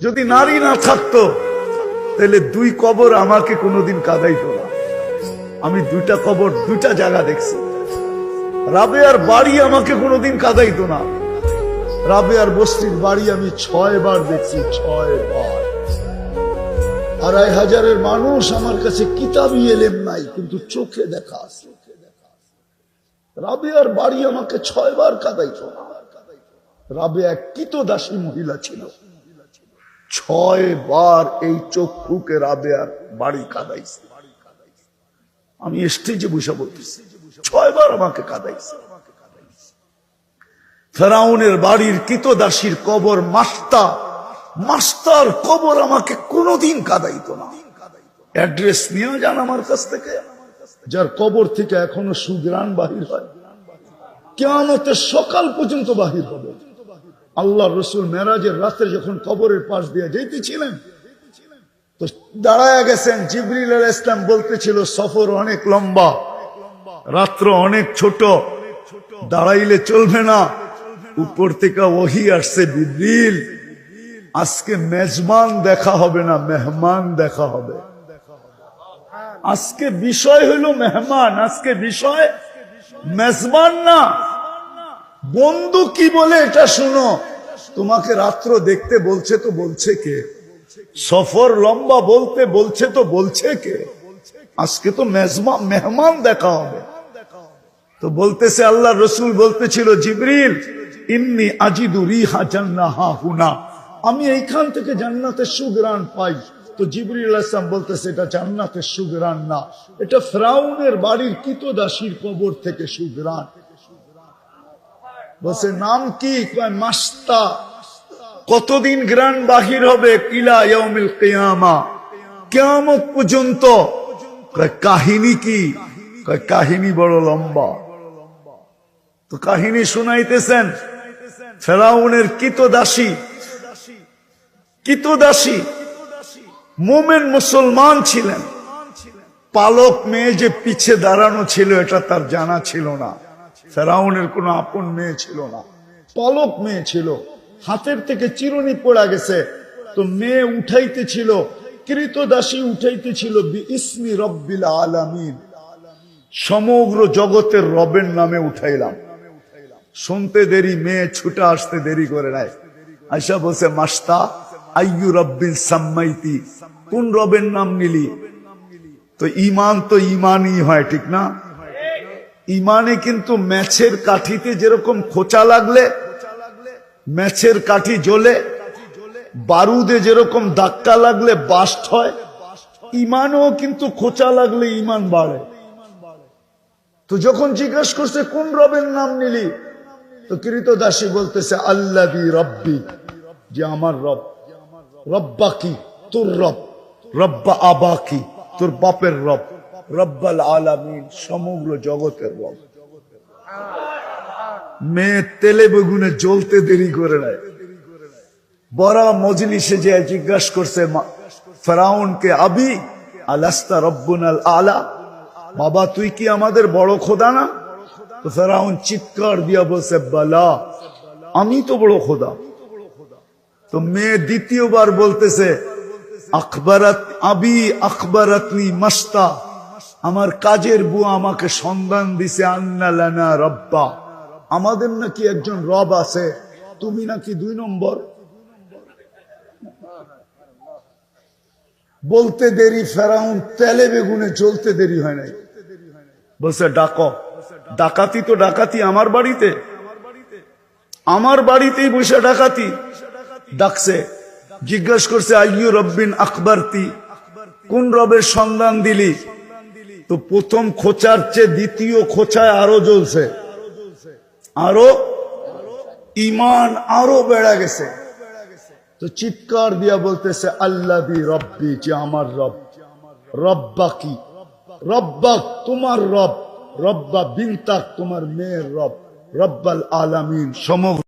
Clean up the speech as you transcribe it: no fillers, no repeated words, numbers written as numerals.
যদি নারী না থাকতো তাহলে দুই কবর আমাকে কোনোদিন কাঁদাইতো না। আমি দুইটা কবর দুইটা জায়গা দেখছি। রাবেয়ার বাড়ি আমাকে কোনোদিন কাঁদাইতো না। রাবেয়ার বস্তির বাড়ি আমি 6 বার দেখছি, 6 বার। 2500 মানুষ আমার কাছে কিতাবি এলেম নাই, কিন্তু চোখে দেখা আছে। রাবেয়ার বাড়ি আমাকে 6 বার কাঁদাইতো না। রাবেয়া কৃতদাসী মহিলা ছিল, 6 বার এই চক্ষুকে রাবেয়ার বাড়ি কাঁদাইছে। আমি স্টেজে বসে বলতেছি, 6 বার আমাকে কাঁদাইছে। ফেরাউনের বাড়ির কৃতদাসীর কবর মাস্টার কবর আমাকে কোনোদিন কাঁদাইতো না। অ্যাড্রেস নিয়ে যান আমার কাছ থেকে, যার কবর থেকে এখনো সুঘ্রাণ বাহির হয়, কিয়ামতের সকাল পর্যন্ত বাহির হবে। আল্লাহ রসুল মেরাজের রাতে যখন কবরের পাশ দিয়ে যাইতেছিলেন তো দাঁড়ায় গেছেন। জিবরিল আলাইহিস সালাম বলতেছিল, সফর অনেক লম্বা, রাত্র অনেক ছোট, দাঁড়াইলে চলবে না। উপর থেকে ওহী আসছে, জিবরিল আজকে মেজবান দেখা হবে না, মেহমান দেখা হবে। আজকে বিষয় হলো মেহমান, আজকে বিষয় মেজবান না। বন্ধু কি বলে এটা শুনো, তোমাকে রাত্র দেখতে বলছে তো বলছে কে? সফর লম্বা বলতে বলছে তো বলছে কে? আজকে তো মেহমান দেখা হবে। তো বলতেছে, আল্লাহ রসুল বলতেছিল, জিবরিল ইন্নী আজিদু রিহা জান্নাহা হুনা, আমি এইখান থেকে জান্নাতের সুঘ্রাণ পাই। তো জিবরিল আলাইহিস সালাম বলতেছে, এটা জান্নাতের সুঘ্রাণ না, এটা ফিরআউনের বাড়ির কৃতদাসীর কবর থেকে সুঘ্রাণ। বলছে নাম কি? কয় মাস্তা। কতদিন গ্রান বাহির হবে? ইলা ইয়াউমিল কিয়ামা, কিয়ামত পর্যন্ত। কয় কাহিনী কি? কয় কাহিনী বড় লম্বা। তো কাহিনী শুনাইতেছেন, ফেরাউনের কৃতদাসী মুমিন মুসলমান ছিলেন। পালক মেয়ে যে পিছে দাঁড়ানো ছিল এটা তার জানা ছিল না। ফেরাউনের কোনো আপন মেয়ে ছিল না, পালক মেয়ে ছিল। হাতের থেকে চিরুনি পড়া গেছে, তো মেয়ে উঠাইতেছিল, কৃতদাসী উঠাইতেছিল বিইসমি রব্বিল আলামিন, সমগ্র জগতের রবের নামে উঠাইলাম। শুনতে দেরি, মেয়ে ছুটে আসতে দেরি করে নাই। আয়সা বলছে, মাস্তা আইয়ু রব্বিন সাম্মাইতি, কোন রবের নাম নিলি? তো ইমান তো ইমানই হয়, ঠিক না? ইমানে কিন্তু ম্যাচের কাঠিতে যেরকম খোঁচা লাগলে ম্যাচের কাঠি জ্বলে, বারুদে যেরকম ধাক্কা লাগলে বাস্ট হয়, ইমানও কিন্তু খোঁচা লাগলে ইমান বাড়ে। তো যখন জিজ্ঞাসা করছে কোন রবের নাম নিলি, তো কৃতদাসী বলতেছে আল্লাযী রব্বি, যে আমার রব। রব্বা কি? তোর রব। রব্বা আবা কি? তোর বাপের রব। রব্বাল আলামিন, সমগ্র জগতের রব। মেয়ে তেলে বেগুনে জ্বলতে দেরি করে নাই, বড় মজলিসে যে জিজ্ঞাসা করছে ফেরাউনকে, আবি আলাস্তা রব্বুনাল আলা, বাবা তুই কি আমাদের বড় খোদা না? তো ফেরাউন চিৎকার দিয়া বলছে, বালা, আমি তো বড় খোদা। তো মেয়ে দ্বিতীয়বার বলতেছে, আবি আখবারাতনি মাস্তা, আমার কাজের বুয়া আমাকে সন্ধান দিছে, আন্না লানা রব্বা, আমাদের নাকি একজন রব আছে, তুমি নাকি 2 নম্বর। বলতে দেরি, ফেরাউন তেলে বেগুনে জ্বলতে দেরি হয় নাই। বলছে ডাকো। ডাকাতি তো ডাকাতি আমার বাড়িতে, আমার বাড়িতেই বসে ডাকাতি। ডাকছে, জিজ্ঞাসা করছে আইয়ু রব্বিন আখবারতি, কোন রবের সন্ধান দিলি? তো প্রথম খোঁচার চেয়ে দ্বিতীয় খোঁচায় আরো জ্বলছে, আরো ইমান আরো বেড়ে গেছে। তো চিৎকার দিয়া বলতেছে আল্লাযী রব্বি, যে আমার রব। রব্বা কি? রব্বাক তোমার রব, রব্বা বিনতাক তোমার মেয়ের রব, রব্বাল আলামিন, সমগ্র